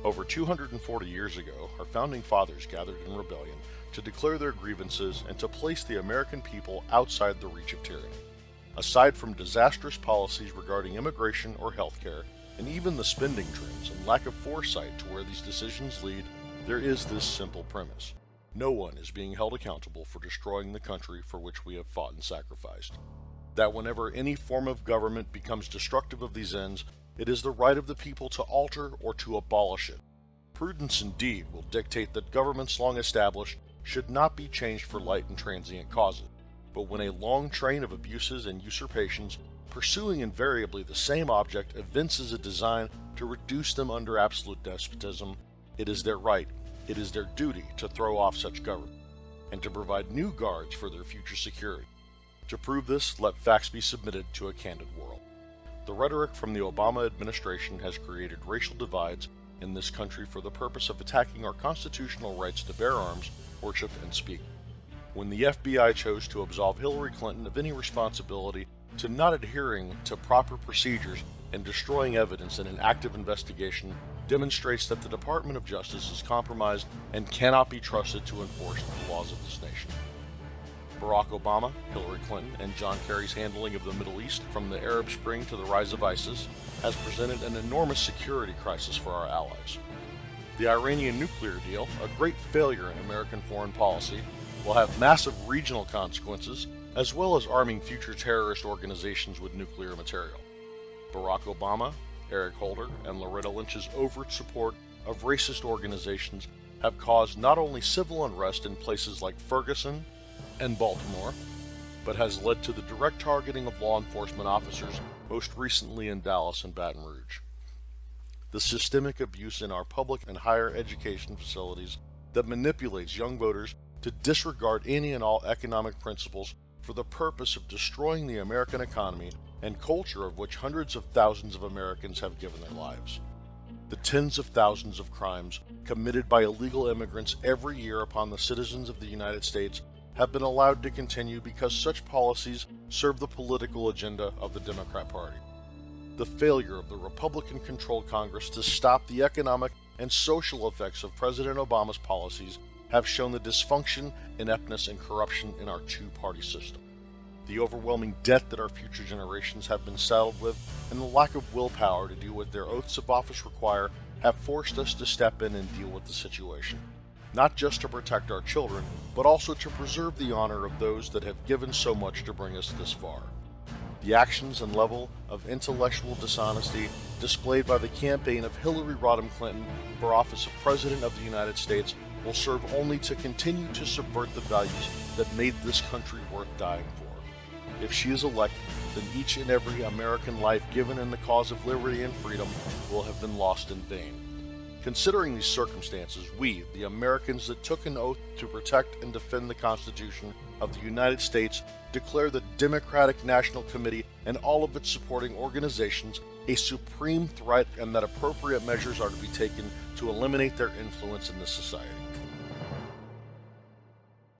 Over 240 years ago, our founding fathers gathered in rebellion to declare their grievances and to place the American people outside the reach of tyranny. Aside from disastrous policies regarding immigration or healthcare, and even the spending trends and lack of foresight to where these decisions lead, there is this simple premise. No one is being held accountable for destroying the country for which we have fought and sacrificed. That whenever any form of government becomes destructive of these ends, it is the right of the people to alter or to abolish it. Prudence indeed will dictate that governments long established should not be changed for light and transient causes. But when a long train of abuses and usurpations, pursuing invariably the same object, evinces a design to reduce them under absolute despotism, it is their right, it is their duty to throw off such government, and to provide new guards for their future security. To prove this, let facts be submitted to a candid world. The rhetoric from the Obama administration has created racial divides in this country for the purpose of attacking our constitutional rights to bear arms, worship, and speak. When the FBI chose to absolve Hillary Clinton of any responsibility to not adhering to proper procedures and destroying evidence in an active investigation, demonstrates that the Department of Justice is compromised and cannot be trusted to enforce the laws of this nation. Barack Obama, Hillary Clinton, and John Kerry's handling of the Middle East, from the Arab Spring to the rise of ISIS, has presented an enormous security crisis for our allies. The Iranian nuclear deal, a great failure in American foreign policy, will have massive regional consequences, as well as arming future terrorist organizations with nuclear material. Barack Obama, Eric Holder, and Loretta Lynch's overt support of racist organizations have caused not only civil unrest in places like Ferguson and Baltimore, but has led to the direct targeting of law enforcement officers, most recently in Dallas and Baton Rouge. The systemic abuse in our public and higher education facilities that manipulates young voters to disregard any and all economic principles for the purpose of destroying the American economy and culture of which hundreds of thousands of Americans have given their lives. The tens of thousands of crimes committed by illegal immigrants every year upon the citizens of the United States have been allowed to continue because such policies serve the political agenda of the Democrat Party. The failure of the Republican-controlled Congress to stop the economic and social effects of President Obama's policies have shown the dysfunction, ineptness, and corruption in our two-party system. The overwhelming debt that our future generations have been saddled with, and the lack of willpower to do what their oaths of office require, have forced us to step in and deal with the situation. Not just to protect our children, but also to preserve the honor of those that have given so much to bring us this far. The actions and level of intellectual dishonesty displayed by the campaign of Hillary Rodham Clinton for office of President of the United States will serve only to continue to subvert the values that made this country worth dying for. If she is elected, then each and every American life given in the cause of liberty and freedom will have been lost in vain. Considering these circumstances, we, the Americans that took an oath to protect and defend the Constitution of the United States, declare the Democratic National Committee and all of its supporting organizations a supreme threat, and that appropriate measures are to be taken to eliminate their influence in this society.